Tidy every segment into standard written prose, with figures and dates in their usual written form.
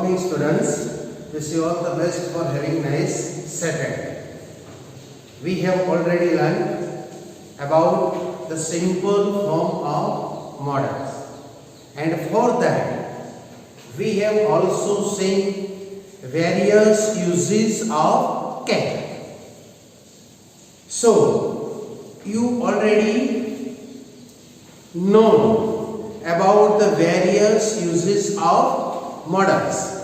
morning students. Wish you all the best for having nice Saturday. We have already learned about the simple form of models, and for that we have also seen various uses of can. So you already know about the various uses of models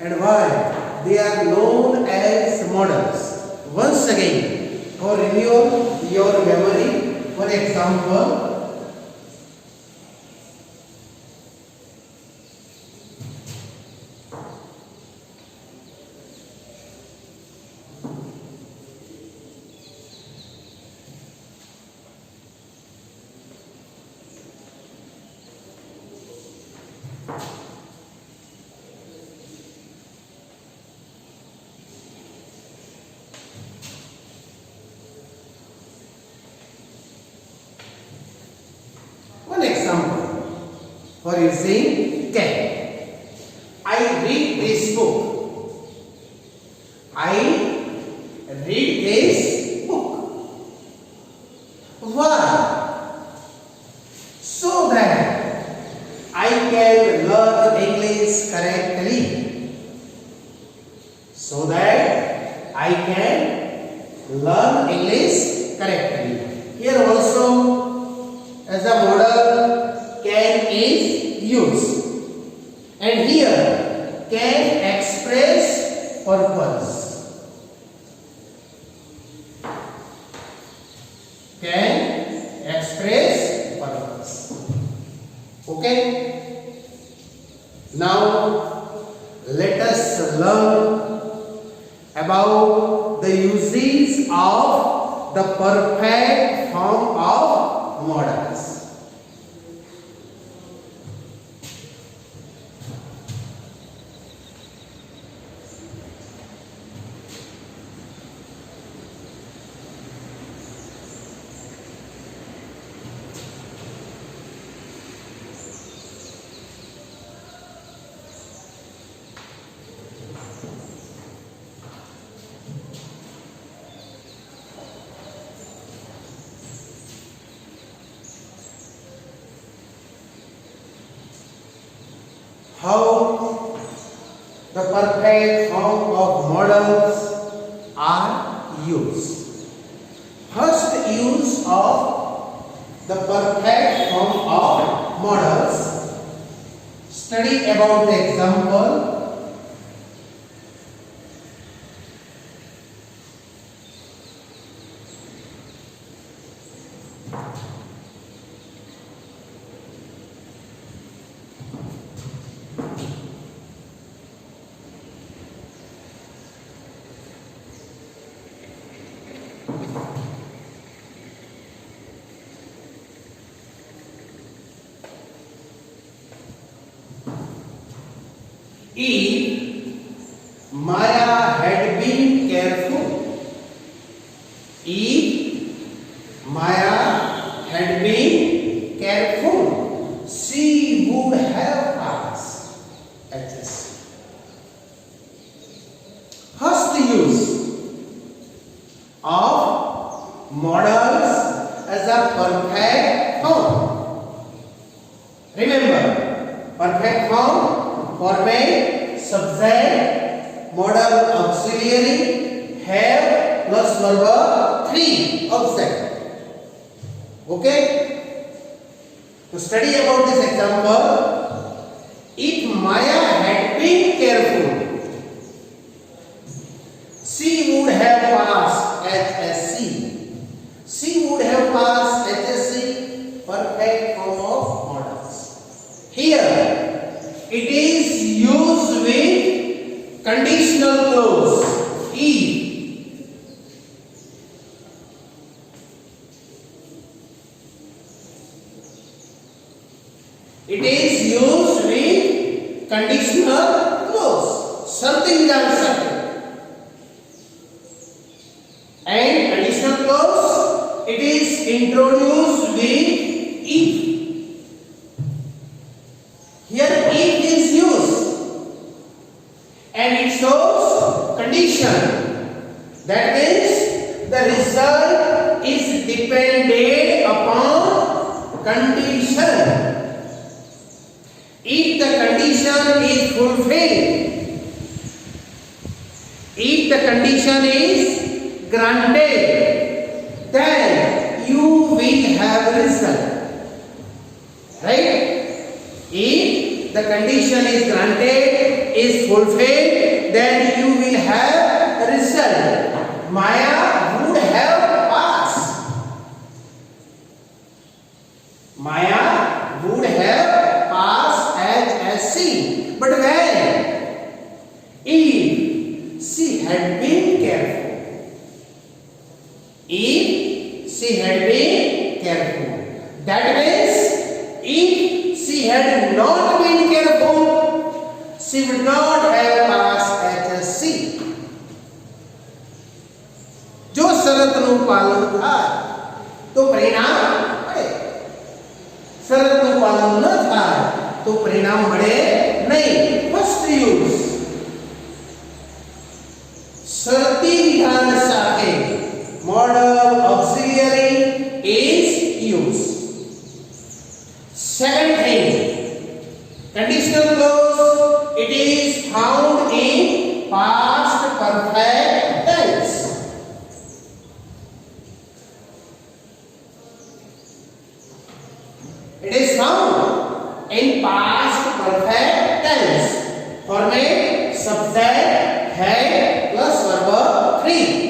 and why they are known as models. Once again, for renewal your memory, for example, for using can. I read this book. I read this book. Why? So that I can learn English correctly. So that I can learn English correctly. Here also, as a model, can is used, and here can express purpose. Can express purpose. Okay. Now let us learn about the uses of the perfect form of models. How the perfect form of models are used. First use of the perfect form of models. Study about the example. If Maya had been careful, if Maya had been careful, she would have passed HS. First use of models as a perfect form. Remember, perfect form, format, subject, modal auxiliary, have plus verb 3 object. Okay? To study about this example, if Maya had been careful, she would have passed HSC. She would have passed HSC, perfect form of models. Here, it is used with conditional clause. If. It is used with conditional clause. Something is uncertain. And conditional clause, it is introduced with if. Here if is used. and it shows condition. That means the result is dependent upon condition. If the condition is fulfilled, if the condition is granted, then you will have result. Right? If the condition is granted, is fulfilled, then you will have a result. Maya would have passed. Maya would have passed as C. But when? If she had been careful. If she had been careful. That means if she had not been careful, she would not have passed HSC. जो शरत નું પાલન થાય તો પરિણામ મળે. શરત નું પાલન ન થાય તો પરિણામ મળે નહીં. ફર્સ્ટ યુઝ શરતી વિધાન સાથે modal auxiliary is used. Second thing, conditional clause, it is found in past perfect tense. It is found in past perfect tense. Format subject head plus verb 3.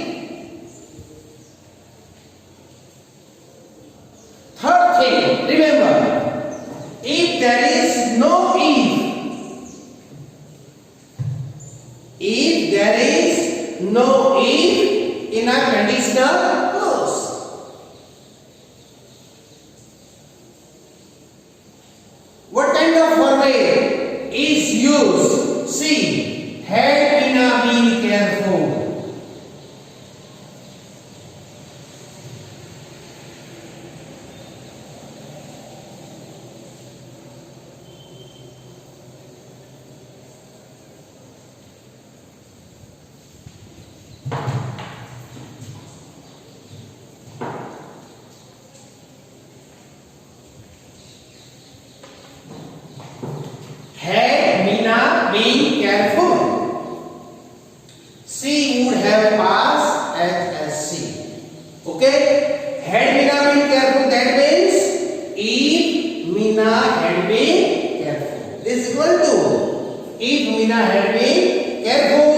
Third thing, remember, if there is no if there is no if in a conditional clause, what kind of format is used? See, had Meena been careful. Had Meena been careful, she would have passed HSC. Okay? Had Meena been careful, that means if Meena had been careful is equal to, if Meena had been careful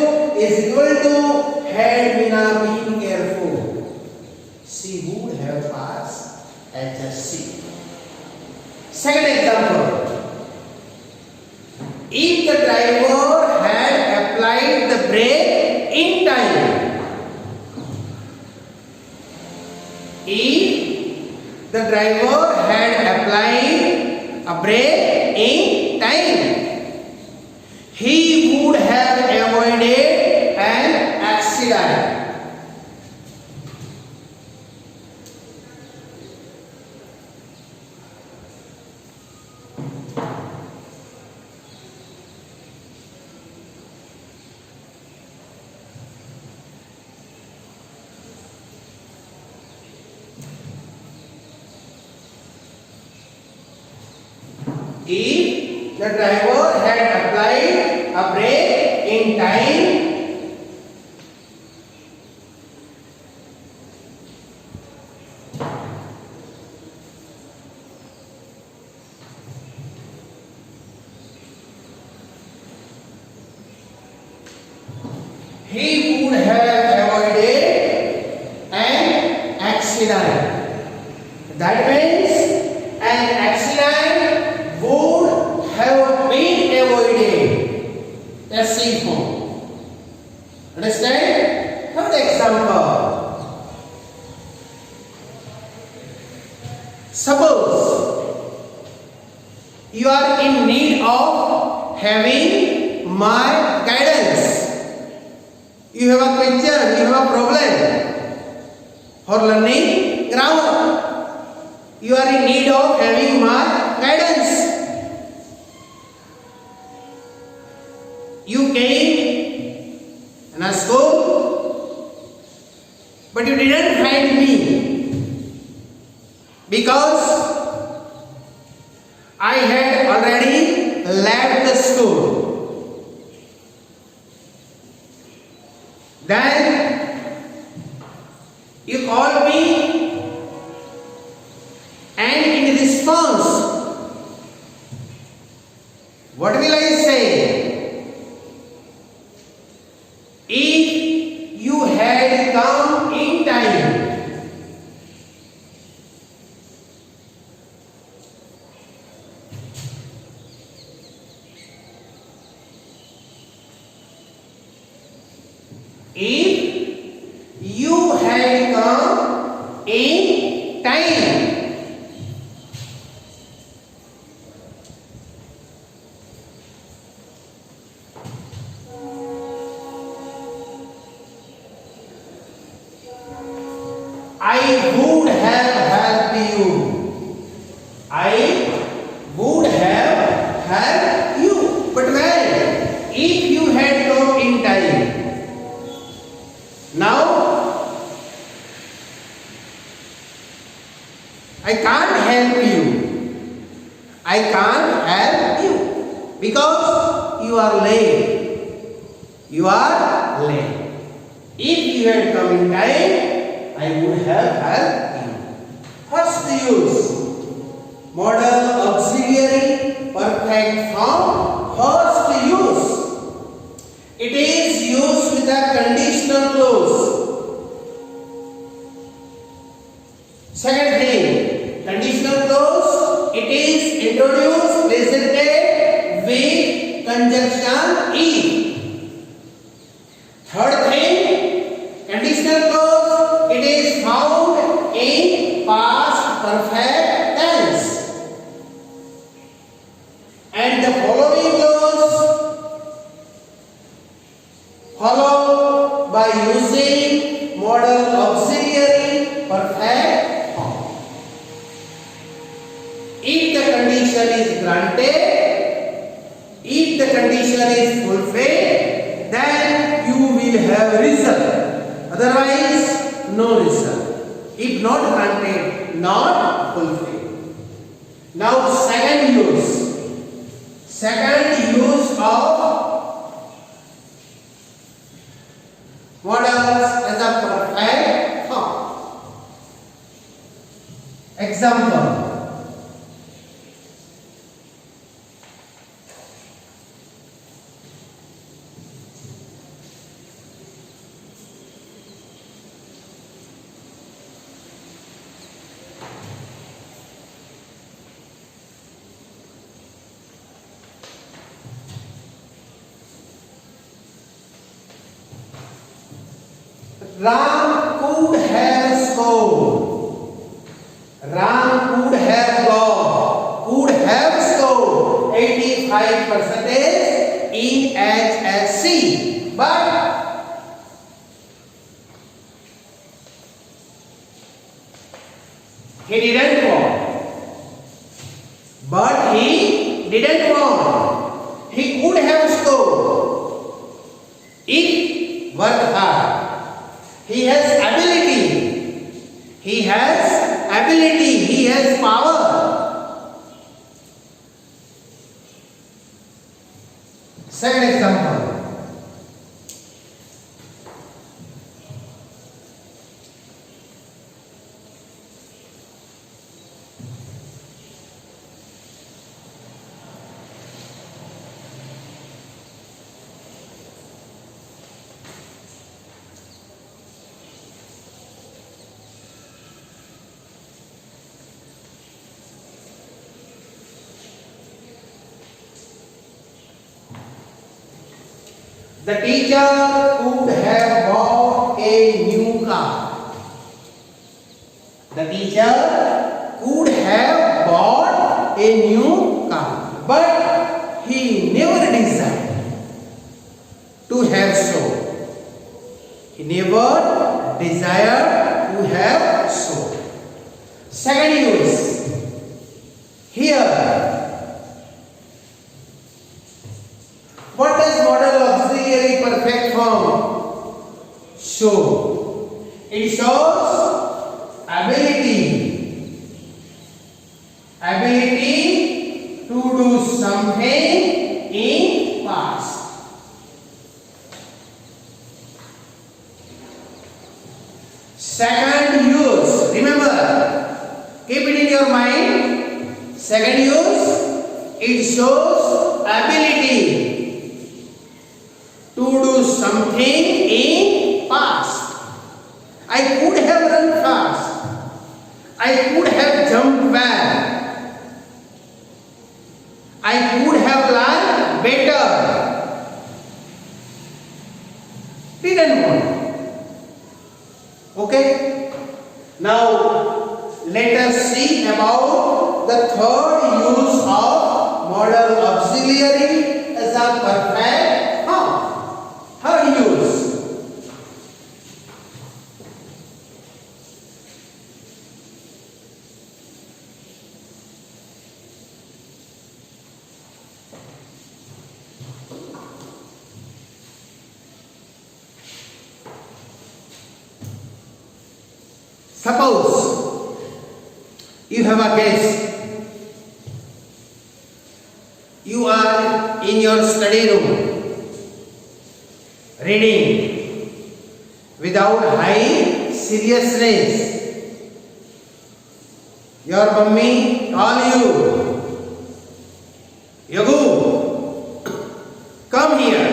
is equal to had Meena been careful, she would have passed HSC. Second example, if the driver had applied the brake in time. If the driver had applied a brake in time, he would have avoided an accident. If the driver had applied a brake in time, he would have avoided an accident. That means an accident would have been avoided. Let's see more. Understand? Third example. Suppose you are in need of having my guidance. You have a question, you have a problem for learning grammar. You are in need of having my guidance. You came in a school, but you didn't find me because I had already left the school. Then you called me, and in response, what will I say? If you had come in time, if you had come in time, I would have helped you. I would have helped you. But when? If you had come in time. Now, I can't help you. I can't help you because you are late. You are late. If you had come in time, I would have helped you. First use modal auxiliary perfect form. First use. It is used with a conditional clause. Second thing, conditional clause. It is introduced, presented with conjunction if. Third thing, conditional clause. It is found in past perfect tense. And the following clause followed by using modal auxiliary perfect form. If the condition is granted, if the condition is fulfilled, then you will have result. Otherwise, no result. If not granted, not fulfilled. Now, second use. Second use of modals as a perfect form. Example. Ram could have scored. Ram could have got. Could have scored 85% in HSC. But he didn't want. But he didn't want. He could have scored if worked hard. He has ability. He has ability. He has power. Second example. The teacher could have bought a new car. The teacher could have bought a new car, but he never desired to have so. He never desired to have so. Second use. Here, what does modal auxiliary perfect form show. It shows ability. Ability to do something in past. Second use. Remember, keep it in your mind. Second use, it shows ability to do something in past. I could have run fast. I could have jumped well. I could have learned better. Didn't want. Okay. Now let us see about the third use of modal auxiliary as a perfect form. Third use. Suppose you have a guest. You are in your study room reading without high seriousness. Your mummy call you. Yagu, come here.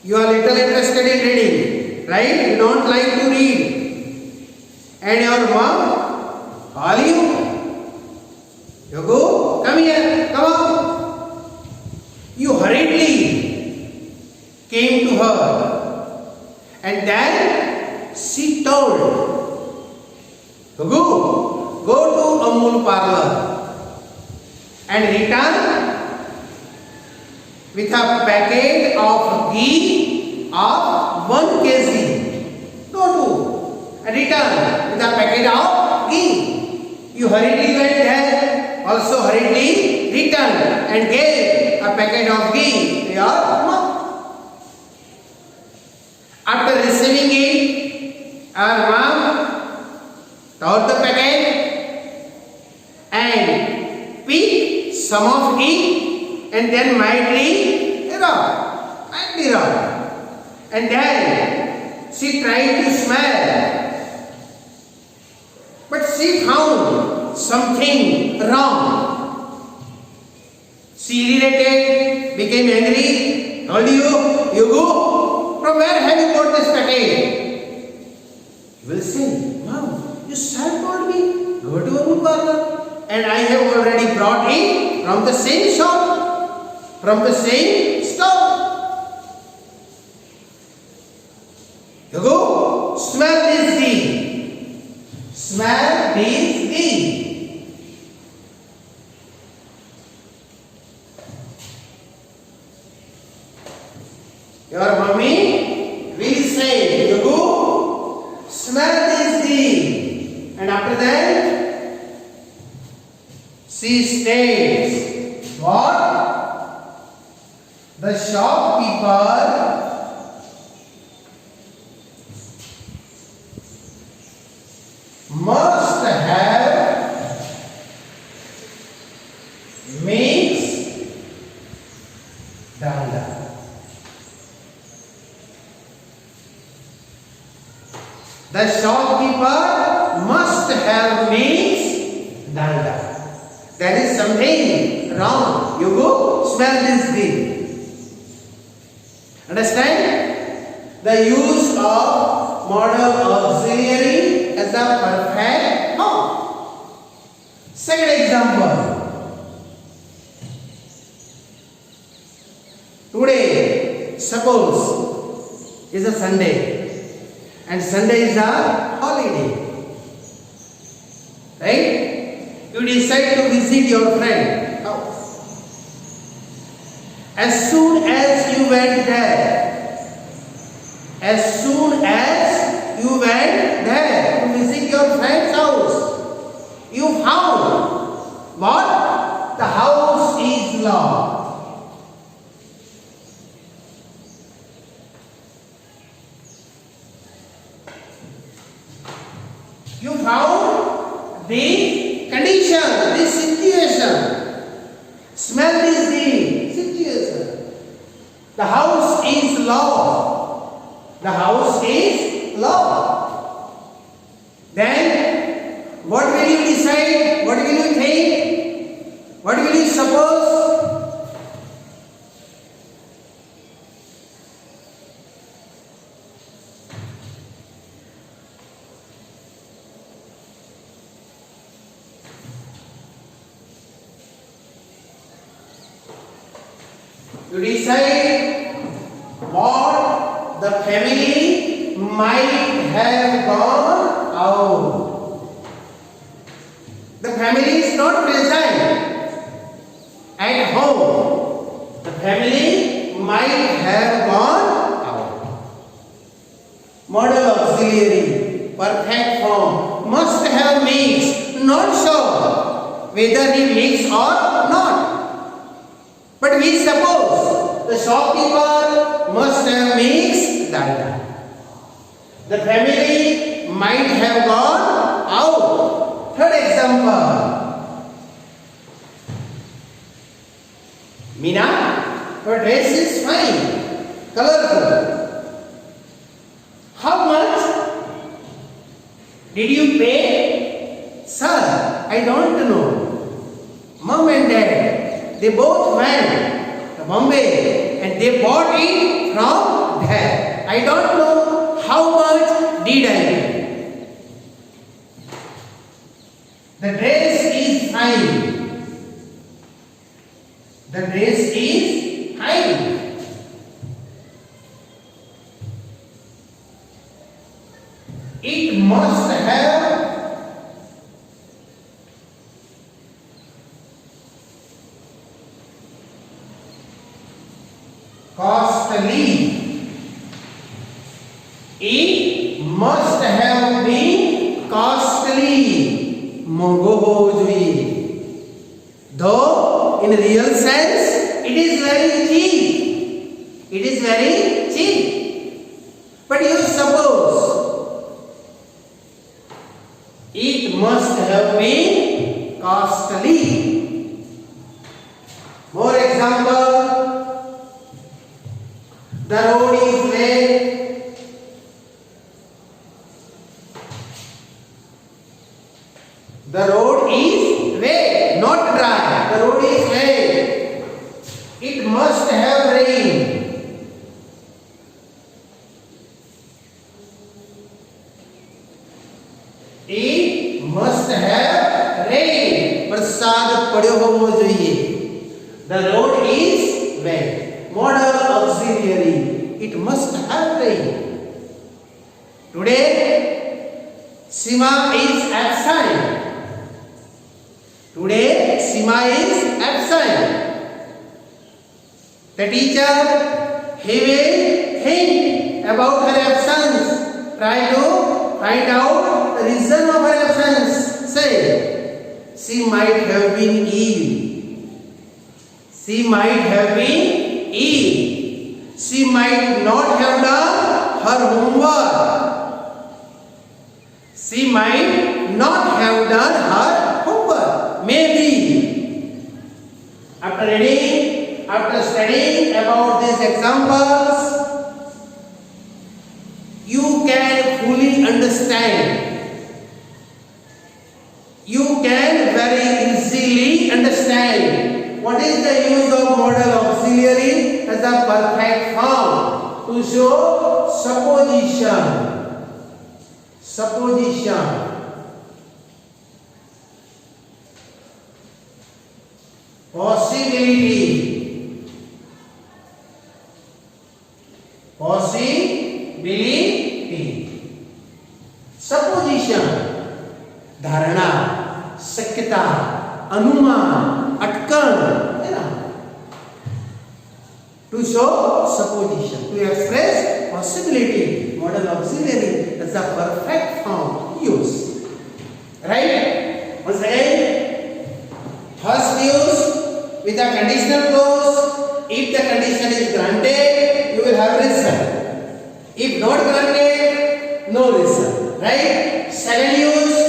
You are little interested in reading, right? You don't like to read. And your mom call you. You go, come here, come on. You hurriedly came to her, and then she told, you go to Amul parlor and return with a packet of ghee of 1 kg. Go to and return with a packet of ghee. You hurriedly went there, also hurriedly returned and gave a packet of ghee to your mom. After receiving it, our mom tore the packet and picked some of it and then mildly rubbed. And then she tried to smell. But she found something wrong. She irritated, became angry, told you go, from where have you got this packet? You will say, Mom, you self told me, go to Amul parlor. And I have already brought it from the same shop, from the same store. You go, smell this ghee. Smell this ghee. Your mommy will say, you go, smell this ghee. And after that, she states, what? The shopkeeper must have mixed dalda. The shopkeeper must have mixed dalda. There is something wrong. You go smell this ghee. Understand? The use of modal auxiliary as a perfect form. Second example. Today, suppose, is a Sunday, and Sunday is a holiday. Right? You decide to visit your friend house. As soon as you went there, to visit your friend's house, you found what? The house is locked. You found the condition, the situation. Smell is the situation. The house is loud. The house is loud. Then what will you decide? What will you think? What will you suppose? You decide what the family might have gone out. The family is not present at home. The family might have gone out. Model auxiliary, perfect form, must have mixed, not sure whether he mixed or not. But we suppose the shopkeeper must have mixed that. The family might have gone out. Third example. Meena, your dress is fine, colorful. How much did you pay? Sir, I don't know. Mom and Dad, they both went to Bombay and they bought it from there. I don't know how much did I pay. The dress is fine. The dress is fine. It must have costly. It must have been costly. Mongo ho joiye. Though in real sense it is very cheap. It is very cheap. But you suppose it must have been costly. More example. The road is wet. The road is wet, not dry. The road is wet. It must have rained. It must have rained. बरसात पड़ो होवो जोइए. The road is wet. Model auxiliary. It must have rained. Today, Sima is absent. Today, Sima is absent. The teacher, he will think about her absence. Try to find out the reason of her absence. Say, she might have been ill. She might have been ill. She might not have done her homework. She might not have done her homework. Maybe. After reading, after studying about these examples, you can fully understand. You can very easily understand what is the use of modal auxiliary as a perfect form to show supposition. Supposition. Possibility. Possibility. Supposition. धारणा, शक्यता, अनुमान, अटकल, है ना? To show supposition, to express possibility, modal auxiliary is a perfect form use. Right? Once again, first use with a conditional clause. If the condition is granted, you will have result. If not granted, no result. Right? Second use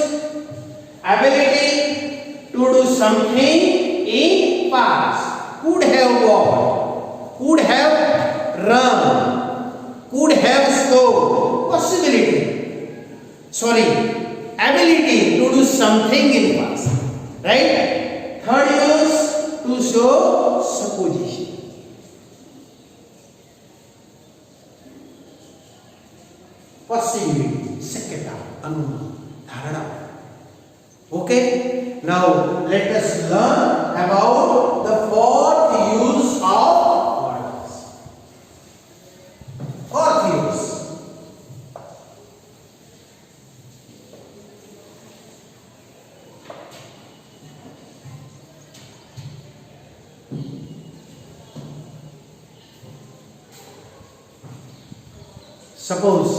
ability to do something in past. Could have walked, could have run, could have scored. Possibility. Sorry, ability to do something in past. Right? Third use to show supposition. Possibility, शक्यता, अनुमान, धारणा. Okay? Now let us learn about the fourth use of modals. Fourth use. Suppose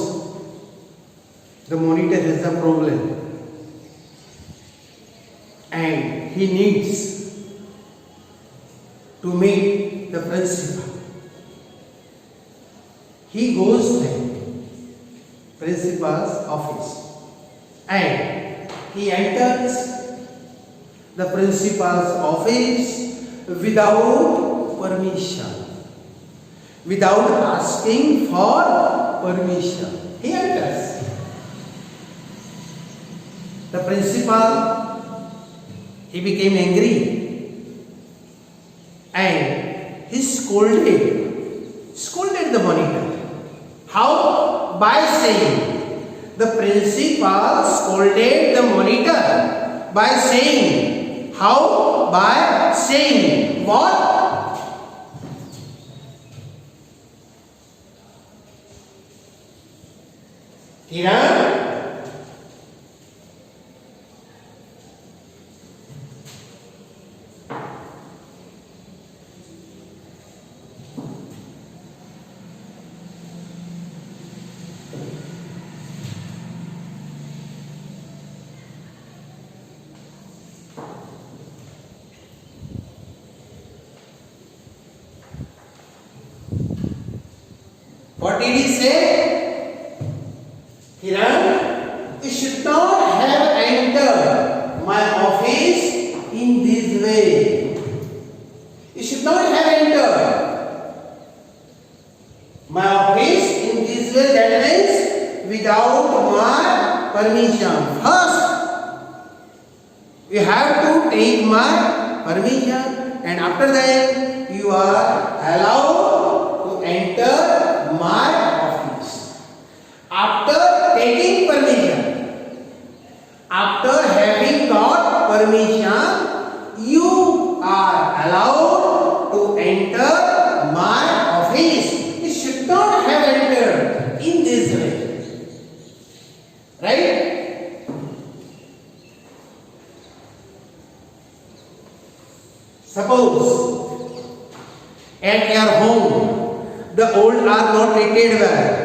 the monitor has a problem and he needs to meet the principal. He goes to the principal's office and he enters the principal's office without permission, without asking for permission. He enters. The principal, he became angry and he scolded the monitor. How? By saying, the principal scolded the monitor by saying, how? By saying, what? Kiran? What did he say? Kiran, you should not have entered my office in this way. You should not have entered my office in this way. That means without my permission. First, you have to take my permission, and after that, you are allowed to enter my office. After taking permission, after having got permission, you are allowed to enter my office. You should not have entered in this way. Right? Suppose at your home, the old are not treated well.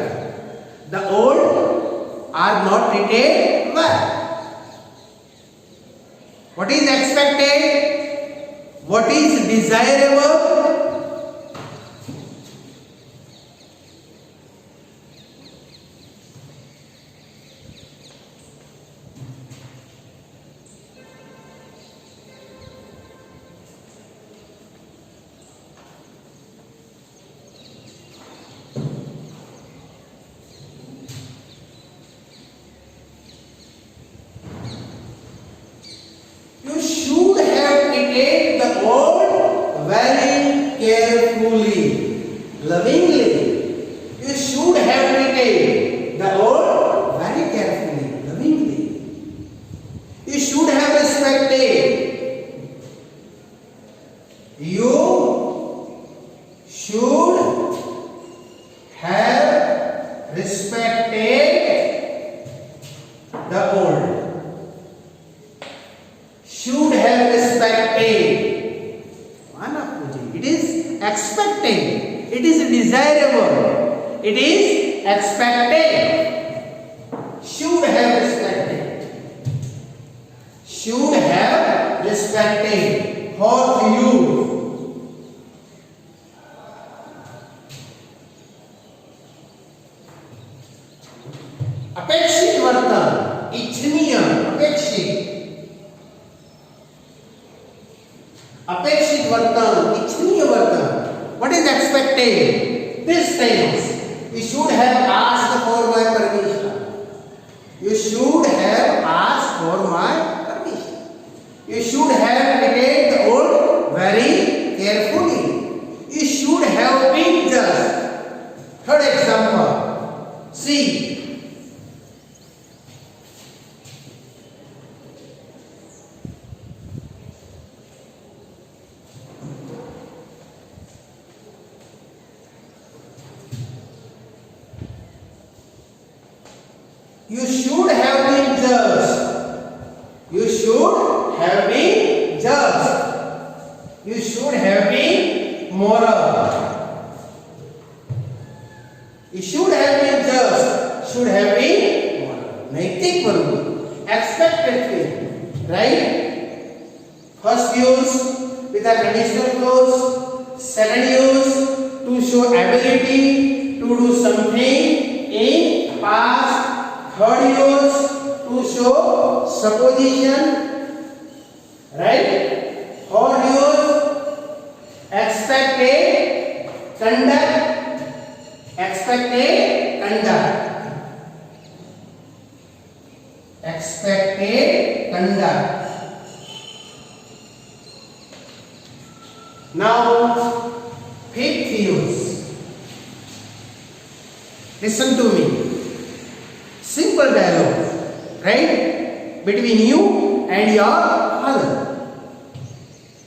The old are not treated well. What is expected? What is desirable? You should have treated the old very carefully, lovingly. You should have treated the old very carefully, lovingly. You should have respected. You should have respected the old. Should have respected. It is expected. It is desirable. It is expected. Should have respected. Should have respected. Fourth use. अपेक्षित वर्तन, इच्छनीय, अपेक्षित. expected these things. You should have asked for my permission. You should have asked for my permission. You should have treated the old very carefully. You should have been just. Third example. See. You should have been just. You should have been just. You should have been moral. You should have been just. Should have been moral. Naitik vargu. Expected thing. Right? First use with a conditional clause. Second use to show ability to do something in past. Third use to show supposition, right? Fourth use expected conduct, expected conduct, expected conduct. Now, fifth use. Listen to me. Simple dialogue, right? Between you and your father.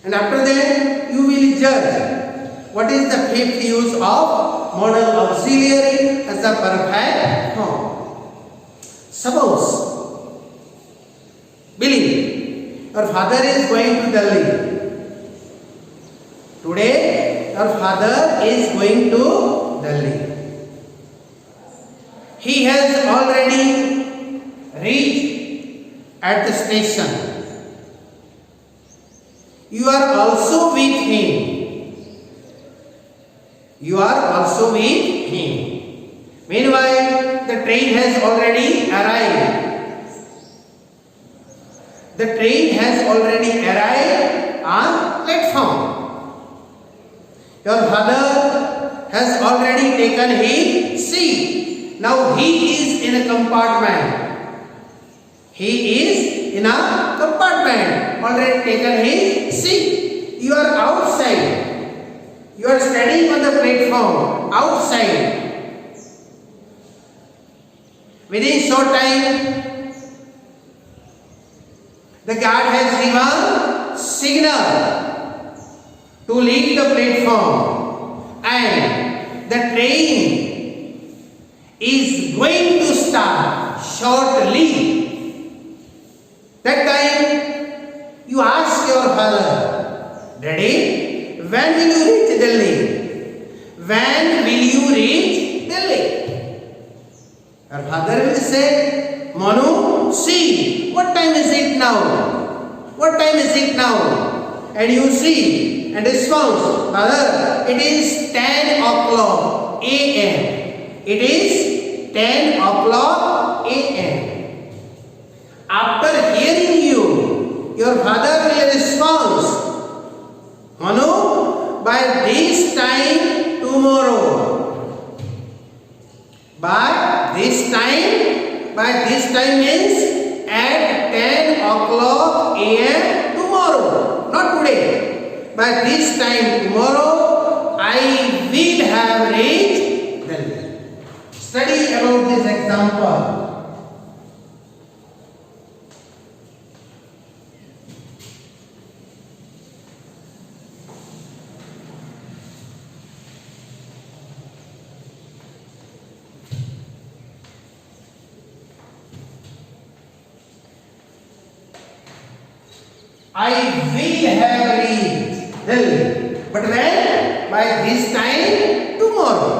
And after that, you will judge what is the fifth use of modal auxiliary as a perfect form. Suppose, believe, your father is going to Delhi. Today, your father is going to Delhi. He has already reached at the station. You are also with him. You are also with him. Meanwhile, the train has already arrived. The train has already arrived on platform. Your father has already taken his seat. Now he is in a compartment. He is in a compartment. Already taken his seat. You are outside. You are standing on the platform outside. Within short time, the guard has given signal to leave the platform, and the train is going to start shortly. That time you ask your father, Daddy, when will you reach Delhi? When will you reach Delhi? Your father will say, Manu, see, what time is it now? What time is it now? And you see and response, Father, it is 10 o'clock a.m. It is 10 o'clock a.m. After hearing you, your father will respond, Manu, by this time tomorrow. By this time means at 10 o'clock a.m. tomorrow, not today. By this time tomorrow, I will have reached Delhi. Study about this example. I will have reached Delhi. But when? By this time tomorrow.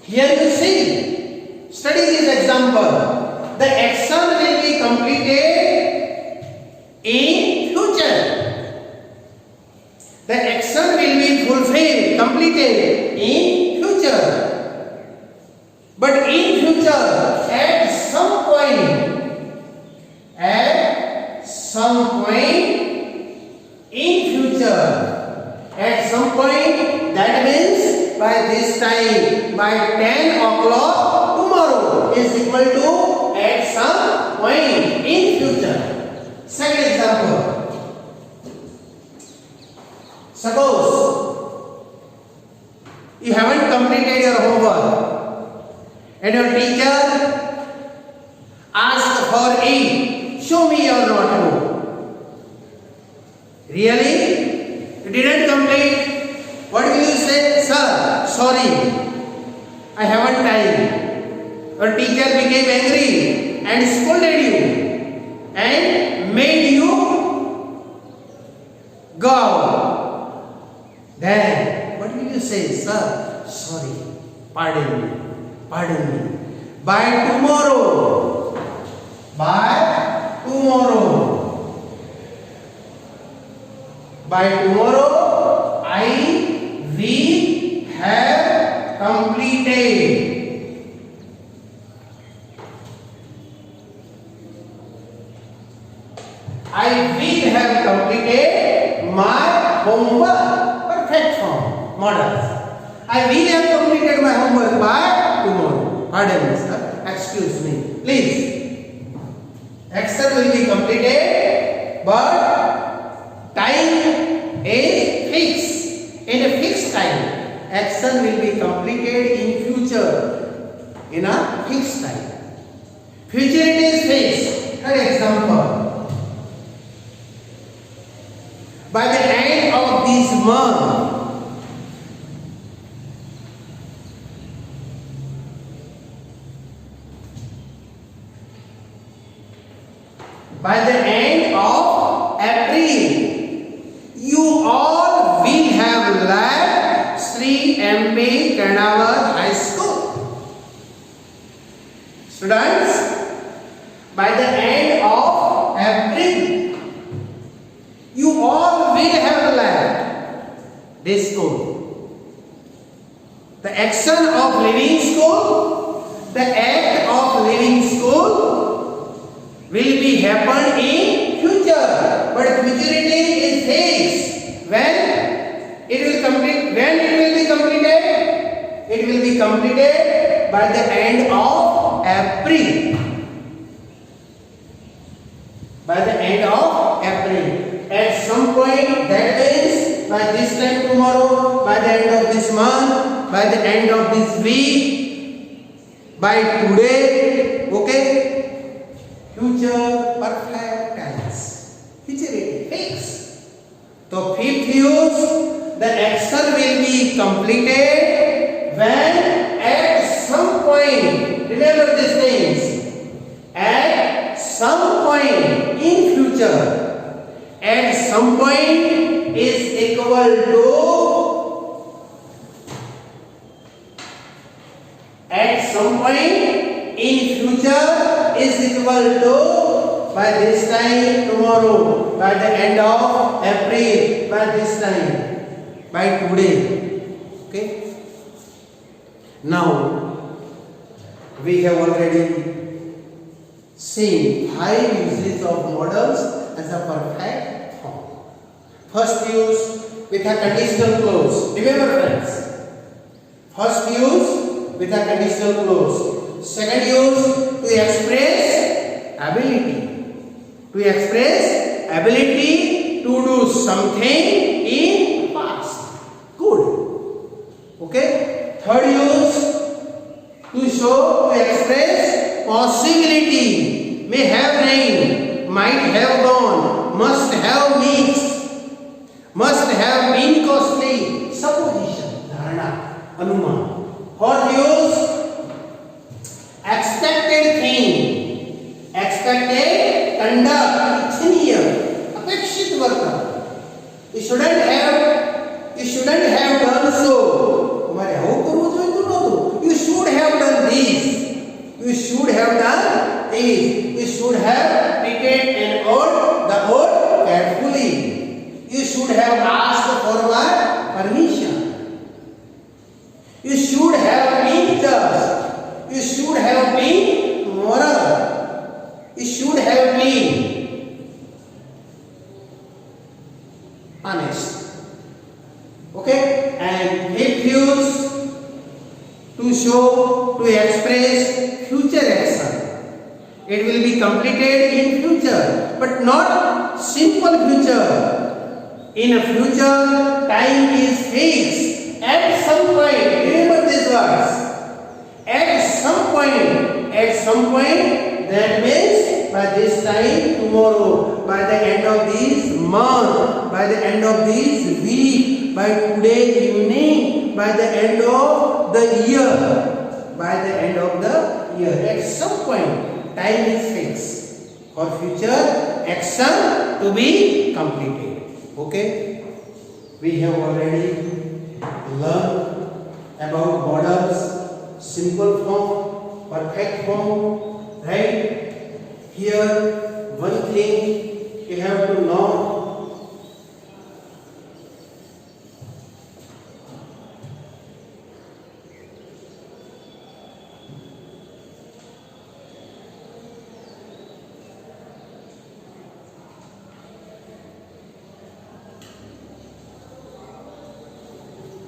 Here you see. Study this example. The action will be completed in future. The action will be fulfilled, completed in future. But in future, at some point in future, at some point, that means by this time, by 10 o'clock tomorrow is equal to at some point in future. Second example. Suppose you haven't completed your homework and your teacher asked for it. Show me your notebook. Really? You didn't complete? What will you say? Sir, sorry, I haven't time. Your teacher became angry and scolded you and made you go out. Then what will you say? Sir, sorry, pardon me. By tomorrow, I will have completed. I will have completed my homework. Perfect form, models. I will have completed my homework by tomorrow. Pardon me, sir. Excuse me. Please. Action will be completed, but time is fixed. In a fixed time, action will be completed in future. In a fixed time. Futurity is fixed. For example, by the end of this month, by the end of April, you all will have left Sri M.B. Kanawar High School. Students, by the end of April, you all will have left this school. The action of leaving school, the act of leaving school will be happen in future, but futurity is fixed. When it will complete? When it will be completed? It will be completed by the end of April. By the end of April. At some point, that means by this time tomorrow, by the end of this month, by the end of this week, by today, okay? Future perfect tense. Futurity fixed. So fifth use, the action will be completed when at some point, remember these things, at some point in future, at some point is equal to, at some point in future is equal to, by this time tomorrow, by the end of April, by this time, by today. Okay? Now we have already seen 5 uses of models as a perfect form. First use with a conditional clause. Remember friends, first use with a conditional clause. Second use to express ability. To express ability to do something in past. Good. Okay. Third use to show, to express possibility. May have rain, might have gone, must have means, must have been costly. Supposition, dharana, anuman. Fourth use, expected thing, expected conduct, ichhaniya, apekshit varta. You shouldn't have done so. तुम्हारे how करવું જોઈએ તો નહોતું. You should have done this. You should have done this. You should have treated the oath carefully. You should have asked for my permission. You should have been show, to express future action. It will be completed in future, but not simple future. In a future, time is fixed. At some point, remember these words. At some point, that means by this time tomorrow, by the end of this month, by the end of this week, by today evening, by the end of the year, by the end of the year. At some point, time is fixed for future action to be completed. Okay, we have already learned about models, simple form, perfect form, right? Here, one thing you have to know.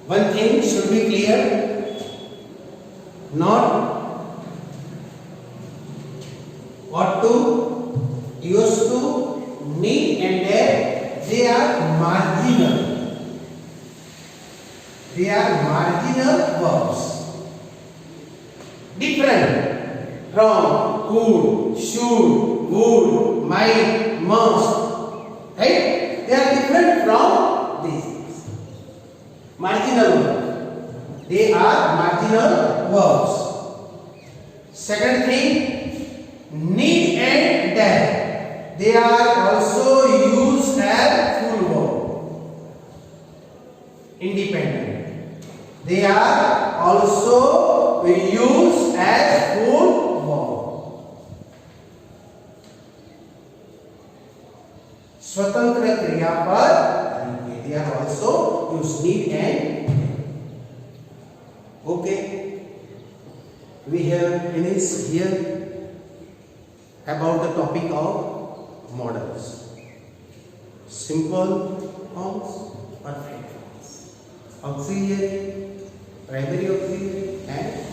One thing should be clear, not ought to, used to, need and dare, they are marginal. They are marginal verbs. Different from could, should, would, might, must. Right? They are different from these. Marginal verbs. They are marginal verbs. Second thing, need and dare. They are also used as full verb. Independent. They are also used as full verb. स्वतंत्र क्रियापद. They are also used, need and. Okay, we have finished here about the topic of models. Simple forms, perfect forms, auxiliary, primary auxiliary and